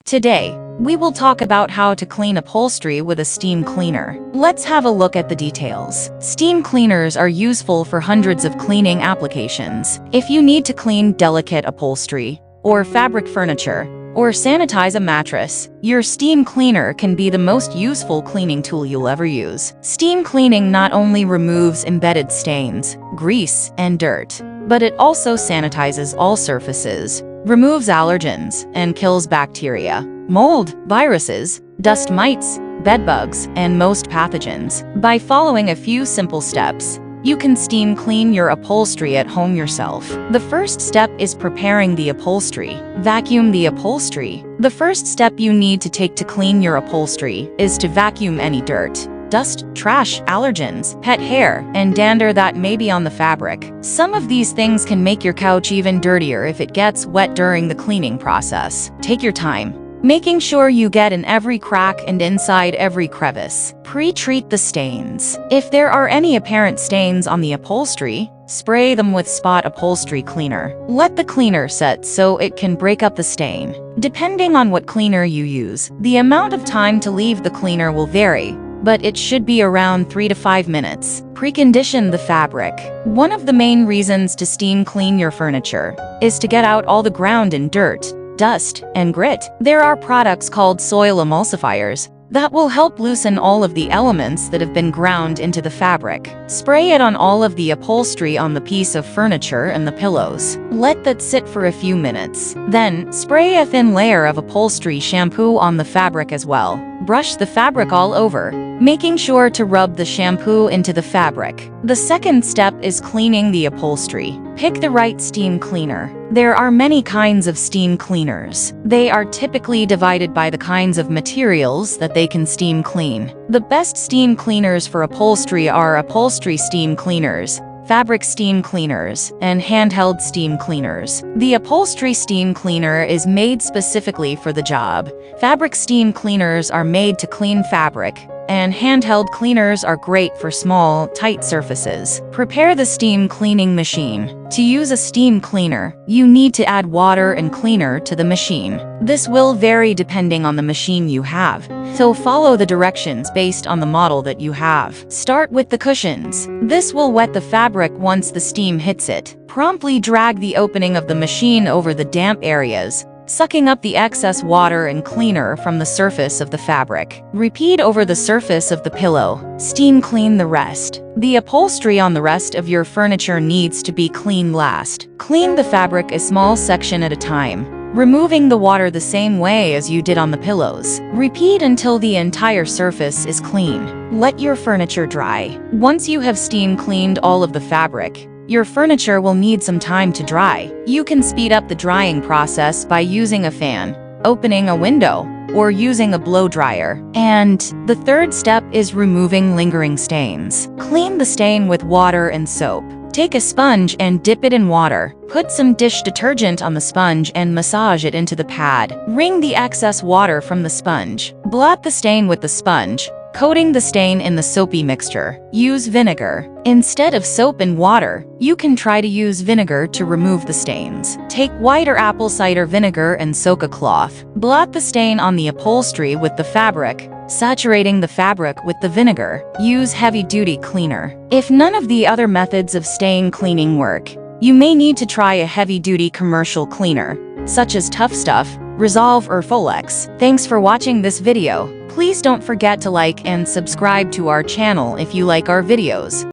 Today, we will talk about how to clean upholstery with a steam cleaner. Let's have a look at the details. Steam cleaners are useful for hundreds of cleaning applications. If you need to clean delicate upholstery, or fabric furniture, or sanitize a mattress, your steam cleaner can be the most useful cleaning tool you'll ever use. Steam cleaning not only removes embedded stains, grease, and dirt, but it also sanitizes all surfaces, removes allergens, and kills bacteria, mold, viruses, dust mites, bedbugs, and most pathogens. By following a few simple steps, you can steam clean your upholstery at home yourself. The first step is preparing the upholstery. Vacuum the upholstery. The first step you need to take to clean your upholstery is to vacuum any dirt, dust, trash, allergens, pet hair, and dander that may be on the fabric. Some of these things can make your couch even dirtier if it gets wet during the cleaning process. Take your time, making sure you get in every crack and inside every crevice. Pre-treat the stains. If there are any apparent stains on the upholstery, spray them with spot upholstery cleaner. Let the cleaner set so it can break up the stain. Depending on what cleaner you use, the amount of time to leave the cleaner will vary, but it should be around 3 to 5 minutes. Precondition the fabric. One of the main reasons to steam clean your furniture is to get out all the ground and dirt, dust, and grit. There are products called soil emulsifiers that will help loosen all of the elements that have been ground into the fabric. Spray it on all of the upholstery on the piece of furniture and the pillows. Let that sit for a few minutes. Then, spray a thin layer of upholstery shampoo on the fabric as well. Brush the fabric all over, making sure to rub the shampoo into the fabric. The second step is cleaning the upholstery. Pick the right steam cleaner. There are many kinds of steam cleaners. They are typically divided by the kinds of materials that they can steam clean. The best steam cleaners for upholstery are upholstery steam cleaners, fabric steam cleaners, and handheld steam cleaners. The upholstery steam cleaner is made specifically for the job. Fabric steam cleaners are made to clean fabric, and handheld cleaners are great for small, tight surfaces. Prepare the steam cleaning machine. To use a steam cleaner, you need to add water and cleaner to the machine. This will vary depending on the machine you have, so follow the directions based on the model that you have. Start with the cushions. This will wet the fabric once the steam hits it. Promptly drag the opening of the machine over the damp areas, sucking up the excess water and cleaner from the surface of the fabric. Repeat over the surface of the pillow. Steam clean the rest. The upholstery on the rest of your furniture needs to be cleaned last. Clean the fabric a small section at a time, removing the water the same way as you did on the pillows. Repeat until the entire surface is clean. Let your furniture dry. Once you have steam cleaned all of the fabric, your furniture will need some time to dry. You can speed up the drying process by using a fan, opening a window, or using a blow dryer. And the third step is removing lingering stains. Clean the stain with water and soap. Take a sponge and dip it in water. Put some dish detergent on the sponge and massage it into the pad. Wring the excess water from the sponge. Blot the stain with the sponge, coating the stain in the soapy mixture. Use vinegar. Instead of soap and water, you can try to use vinegar to remove the stains. Take white or apple cider vinegar and soak a cloth. Blot the stain on the upholstery with the fabric, saturating the fabric with the vinegar. Use heavy-duty cleaner. If none of the other methods of stain cleaning work, you may need to try a heavy-duty commercial cleaner, such as Tough Stuff, Resolve, or Folex. Thanks for watching this video. Please don't forget to like and subscribe to our channel if you like our videos.